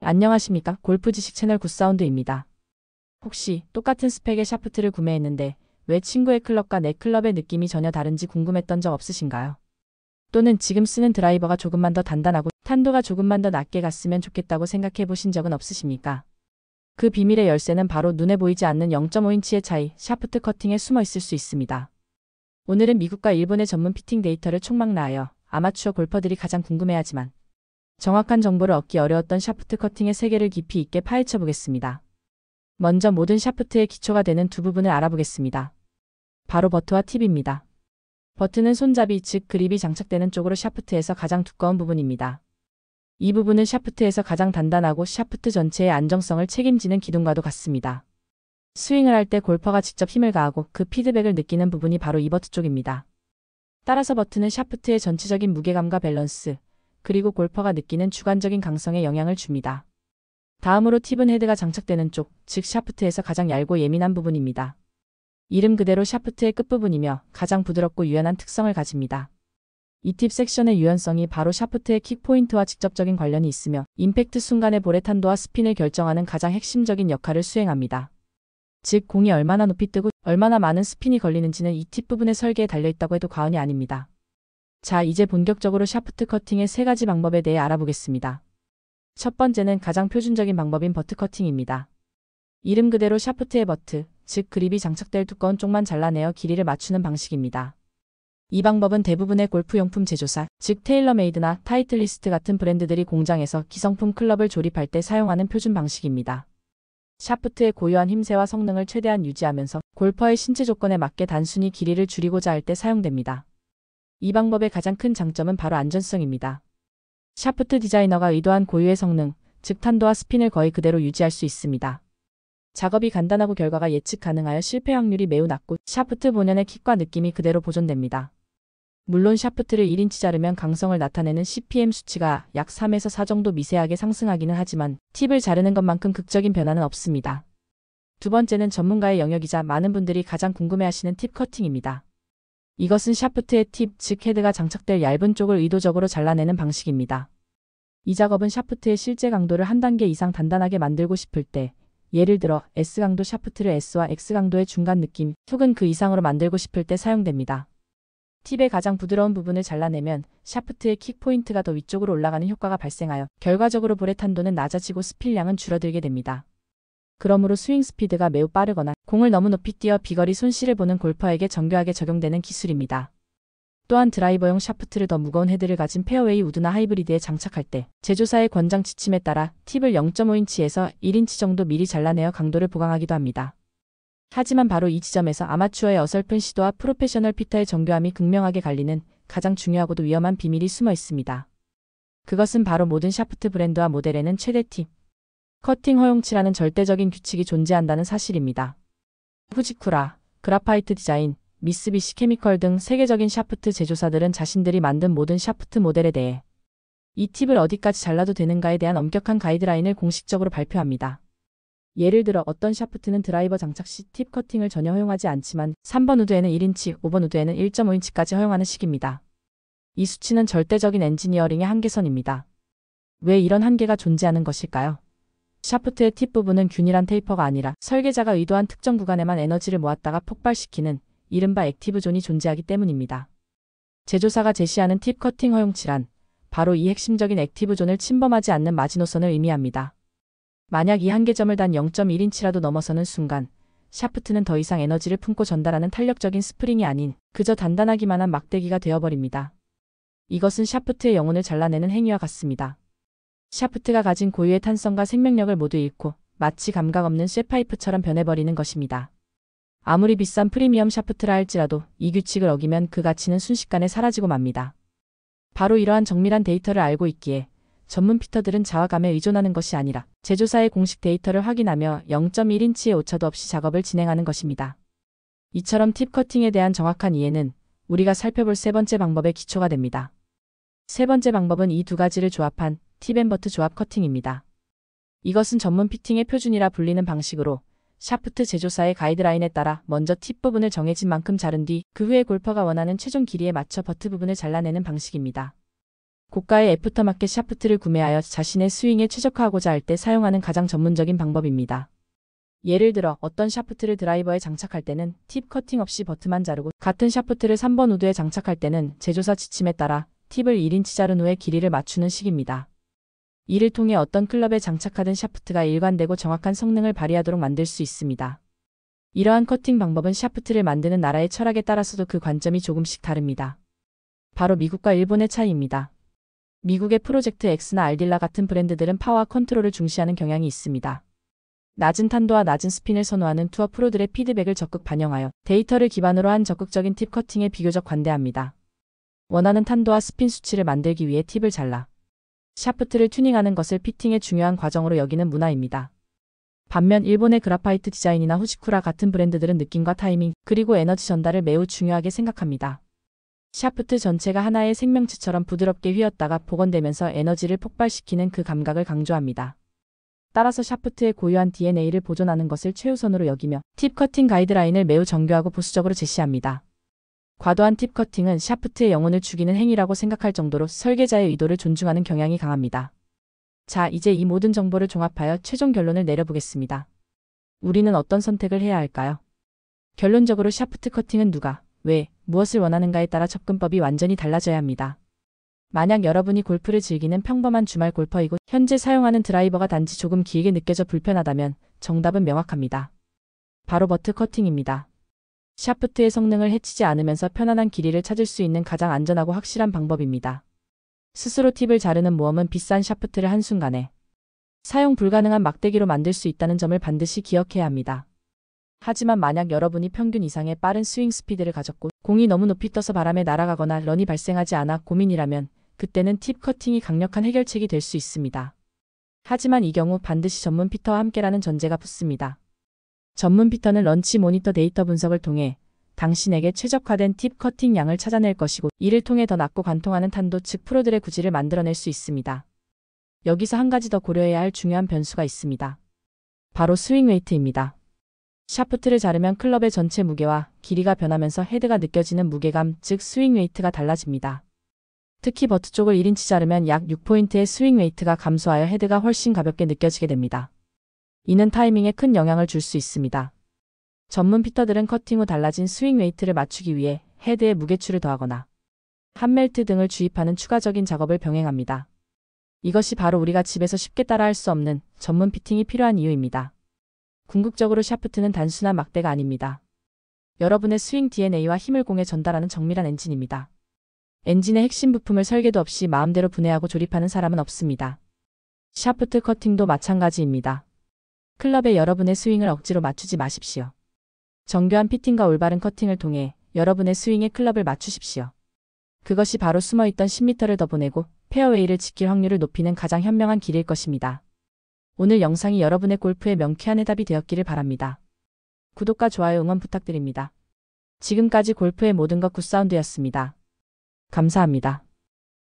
안녕하십니까? 골프 지식 채널 굿사운드입니다. 혹시 똑같은 스펙의 샤프트를 구매했는데 왜 친구의 클럽과 내 클럽의 느낌이 전혀 다른지 궁금했던 적 없으신가요? 또는 지금 쓰는 드라이버가 조금만 더 단단하고 탄도가 조금만 더 낮게 갔으면 좋겠다고 생각해 보신 적은 없으십니까? 그 비밀의 열쇠는 바로 눈에 보이지 않는 0.5인치의 차이, 샤프트 커팅에 숨어 있을 수 있습니다. 오늘은 미국과 일본의 전문 피팅 데이터를 총망라하여 아마추어 골퍼들이 가장 궁금해하지만 정확한 정보를 얻기 어려웠던 샤프트 커팅의 세계를 깊이 있게 파헤쳐 보겠습니다. 먼저 모든 샤프트의 기초가 되는 두 부분을 알아보겠습니다. 바로 버트와 팁입니다. 버트는 손잡이, 즉 그립이 장착되는 쪽으로 샤프트에서 가장 두꺼운 부분입니다. 이 부분은 샤프트에서 가장 단단하고 샤프트 전체의 안정성을 책임지는 기둥과도 같습니다. 스윙을 할 때 골퍼가 직접 힘을 가하고 그 피드백을 느끼는 부분이 바로 이 버트 쪽입니다. 따라서 버트는 샤프트의 전체적인 무게감과 밸런스, 그리고 골퍼가 느끼는 주관적인 강성에 영향을 줍니다. 다음으로 팁은 헤드가 장착되는 쪽, 즉 샤프트에서 가장 얇고 예민한 부분입니다. 이름 그대로 샤프트의 끝부분이며 가장 부드럽고 유연한 특성을 가집니다. 이 팁 섹션의 유연성이 바로 샤프트의 킥포인트와 직접적인 관련이 있으며 임팩트 순간의 볼의 탄도와 스핀을 결정하는 가장 핵심적인 역할을 수행합니다. 즉 공이 얼마나 높이 뜨고 얼마나 많은 스핀이 걸리는지는 이 팁 부분의 설계에 달려있다고 해도 과언이 아닙니다. 자, 이제 본격적으로 샤프트 커팅의 세 가지 방법에 대해 알아보겠습니다. 첫 번째는 가장 표준적인 방법인 버트 커팅입니다. 이름 그대로 샤프트의 버트, 즉 그립이 장착될 두꺼운 쪽만 잘라내어 길이를 맞추는 방식입니다. 이 방법은 대부분의 골프용품 제조사, 즉 테일러메이드나 타이틀리스트 같은 브랜드들이 공장에서 기성품 클럽을 조립할 때 사용하는 표준 방식입니다. 샤프트의 고유한 힘새와 성능을 최대한 유지하면서 골퍼의 신체 조건에 맞게 단순히 길이를 줄이고자 할 때 사용됩니다. 이 방법의 가장 큰 장점은 바로 안전성입니다. 샤프트 디자이너가 의도한 고유의 성능, 즉 탄도와 스핀을 거의 그대로 유지할 수 있습니다. 작업이 간단하고 결과가 예측 가능하여 실패 확률이 매우 낮고 샤프트 본연의 킥과 느낌이 그대로 보존됩니다. 물론 샤프트를 1인치 자르면 강성을 나타내는 CPM 수치가 약 3에서 4 정도 미세하게 상승하기는 하지만 팁을 자르는 것만큼 극적인 변화는 없습니다. 두 번째는 전문가의 영역이자 많은 분들이 가장 궁금해하시는 팁 커팅입니다. 이것은 샤프트의 팁, 즉 헤드가 장착될 얇은 쪽을 의도적으로 잘라내는 방식입니다. 이 작업은 샤프트의 실제 강도를 한 단계 이상 단단하게 만들고 싶을 때, 예를 들어 S강도 샤프트를 S와 X강도의 중간 느낌, 혹은 그 이상으로 만들고 싶을 때 사용됩니다. 팁의 가장 부드러운 부분을 잘라내면 샤프트의 킥 포인트가 더 위쪽으로 올라가는 효과가 발생하여 결과적으로 볼의 탄도는 낮아지고 스핀량은 줄어들게 됩니다. 그러므로 스윙 스피드가 매우 빠르거나 공을 너무 높이 뛰어 비거리 손실을 보는 골퍼에게 정교하게 적용되는 기술입니다. 또한 드라이버용 샤프트를 더 무거운 헤드를 가진 페어웨이 우드나 하이브리드에 장착할 때 제조사의 권장 지침에 따라 팁을 0.5인치에서 1인치 정도 미리 잘라내어 강도를 보강하기도 합니다. 하지만 바로 이 지점에서 아마추어의 어설픈 시도와 프로페셔널 피터의 정교함이 극명하게 갈리는 가장 중요하고도 위험한 비밀이 숨어 있습니다. 그것은 바로 모든 샤프트 브랜드와 모델에는 최대 팁 커팅 허용치라는 절대적인 규칙이 존재한다는 사실입니다. 후지쿠라, 그라파이트 디자인, 미쓰비시 케미컬 등 세계적인 샤프트 제조사들은 자신들이 만든 모든 샤프트 모델에 대해 이 팁을 어디까지 잘라도 되는가에 대한 엄격한 가이드라인을 공식적으로 발표합니다. 예를 들어 어떤 샤프트는 드라이버 장착 시 팁 커팅을 전혀 허용하지 않지만 3번 우드에는 1인치, 5번 우드에는 1.5인치까지 허용하는 식입니다. 이 수치는 절대적인 엔지니어링의 한계선입니다. 왜 이런 한계가 존재하는 것일까요? 샤프트의 팁 부분은 균일한 테이퍼가 아니라 설계자가 의도한 특정 구간에만 에너지를 모았다가 폭발시키는 이른바 액티브 존이 존재하기 때문입니다. 제조사가 제시하는 팁 커팅 허용치란 바로 이 핵심적인 액티브 존을 침범하지 않는 마지노선을 의미합니다. 만약 이 한계점을 단 0.1인치라도 넘어서는 순간 샤프트는 더 이상 에너지를 품고 전달하는 탄력적인 스프링이 아닌 그저 단단하기만 한 막대기가 되어버립니다. 이것은 샤프트의 영혼을 잘라내는 행위와 같습니다. 샤프트가 가진 고유의 탄성과 생명력을 모두 잃고 마치 감각 없는 쇠파이프처럼 변해버리는 것입니다. 아무리 비싼 프리미엄 샤프트라 할지라도 이 규칙을 어기면 그 가치는 순식간에 사라지고 맙니다. 바로 이러한 정밀한 데이터를 알고 있기에 전문 피터들은 자화감에 의존하는 것이 아니라 제조사의 공식 데이터를 확인하며 0.1인치의 오차도 없이 작업을 진행하는 것입니다. 이처럼 팁 커팅에 대한 정확한 이해는 우리가 살펴볼 세 번째 방법의 기초가 됩니다. 세 번째 방법은 이 두 가지를 조합한 팁앤버트 조합 커팅입니다. 이것은 전문 피팅의 표준이라 불리는 방식으로 샤프트 제조사의 가이드라인에 따라 먼저 팁 부분을 정해진 만큼 자른 뒤 그 후에 골퍼가 원하는 최종 길이에 맞춰 버트 부분을 잘라내는 방식입니다. 고가의 애프터마켓 샤프트를 구매하여 자신의 스윙에 최적화하고자 할 때 사용하는 가장 전문적인 방법입니다. 예를 들어 어떤 샤프트를 드라이버에 장착할 때는 팁 커팅 없이 버트만 자르고 같은 샤프트를 3번 우드에 장착할 때는 제조사 지침에 따라 팁을 1인치 자른 후에 길이를 맞추는 식입니다. 이를 통해 어떤 클럽에 장착하든 샤프트가 일관되고 정확한 성능을 발휘하도록 만들 수 있습니다. 이러한 커팅 방법은 샤프트를 만드는 나라의 철학에 따라서도 그 관점이 조금씩 다릅니다. 바로 미국과 일본의 차이입니다. 미국의 프로젝트 X나 알딜라 같은 브랜드들은 파워와 컨트롤을 중시하는 경향이 있습니다. 낮은 탄도와 낮은 스핀을 선호하는 투어 프로들의 피드백을 적극 반영하여 데이터를 기반으로 한 적극적인 팁 커팅에 비교적 관대합니다. 원하는 탄도와 스핀 수치를 만들기 위해 팁을 잘라 샤프트를 튜닝하는 것을 피팅의 중요한 과정으로 여기는 문화입니다. 반면 일본의 그라파이트 디자인이나 후지쿠라 같은 브랜드들은 느낌과 타이밍, 그리고 에너지 전달을 매우 중요하게 생각합니다. 샤프트 전체가 하나의 생명체처럼 부드럽게 휘었다가 복원되면서 에너지를 폭발시키는 그 감각을 강조합니다. 따라서 샤프트의 고유한 DNA를 보존하는 것을 최우선으로 여기며 팁 커팅 가이드라인을 매우 정교하고 보수적으로 제시합니다. 과도한 팁 커팅은 샤프트의 영혼을 죽이는 행위라고 생각할 정도로 설계자의 의도를 존중하는 경향이 강합니다. 자, 이제 이 모든 정보를 종합하여 최종 결론을 내려보겠습니다. 우리는 어떤 선택을 해야 할까요? 결론적으로 샤프트 커팅은 누가, 왜, 무엇을 원하는가에 따라 접근법이 완전히 달라져야 합니다. 만약 여러분이 골프를 즐기는 평범한 주말 골퍼이고 현재 사용하는 드라이버가 단지 조금 길게 느껴져 불편하다면 정답은 명확합니다. 바로 버트 커팅입니다. 샤프트의 성능을 해치지 않으면서 편안한 길이를 찾을 수 있는 가장 안전하고 확실한 방법입니다. 스스로 팁을 자르는 모험은 비싼 샤프트를 한순간에 사용 불가능한 막대기로 만들 수 있다는 점을 반드시 기억해야 합니다. 하지만 만약 여러분이 평균 이상의 빠른 스윙 스피드를 가졌고 공이 너무 높이 떠서 바람에 날아가거나 런이 발생하지 않아 고민이라면 그때는 팁 커팅이 강력한 해결책이 될 수 있습니다. 하지만 이 경우 반드시 전문 피터와 함께라는 전제가 붙습니다. 전문 피터는 런치 모니터 데이터 분석을 통해 당신에게 최적화된 팁 커팅 양을 찾아낼 것이고 이를 통해 더 낮고 관통하는 탄도 즉 프로들의 구질을 만들어낼 수 있습니다. 여기서 한 가지 더 고려해야 할 중요한 변수가 있습니다. 바로 스윙 웨이트입니다. 샤프트를 자르면 클럽의 전체 무게와 길이가 변하면서 헤드가 느껴지는 무게감 즉 스윙 웨이트가 달라집니다. 특히 버트 쪽을 1인치 자르면 약 6포인트의 스윙 웨이트가 감소하여 헤드가 훨씬 가볍게 느껴지게 됩니다. 이는 타이밍에 큰 영향을 줄 수 있습니다. 전문 피터들은 커팅 후 달라진 스윙 웨이트를 맞추기 위해 헤드에 무게추를 더하거나 한멜트 등을 주입하는 추가적인 작업을 병행합니다. 이것이 바로 우리가 집에서 쉽게 따라할 수 없는 전문 피팅이 필요한 이유입니다. 궁극적으로 샤프트는 단순한 막대가 아닙니다. 여러분의 스윙 DNA와 힘을 공에 전달하는 정밀한 엔진입니다. 엔진의 핵심 부품을 설계도 없이 마음대로 분해하고 조립하는 사람은 없습니다. 샤프트 커팅도 마찬가지입니다. 클럽에 여러분의 스윙을 억지로 맞추지 마십시오. 정교한 피팅과 올바른 커팅을 통해 여러분의 스윙에 클럽을 맞추십시오. 그것이 바로 숨어있던 10m를 더 보내고 페어웨이를 지킬 확률을 높이는 가장 현명한 길일 것입니다. 오늘 영상이 여러분의 골프의 명쾌한 해답이 되었기를 바랍니다. 구독과 좋아요 응원 부탁드립니다. 지금까지 골프의 모든 것 굿사운드였습니다. 감사합니다.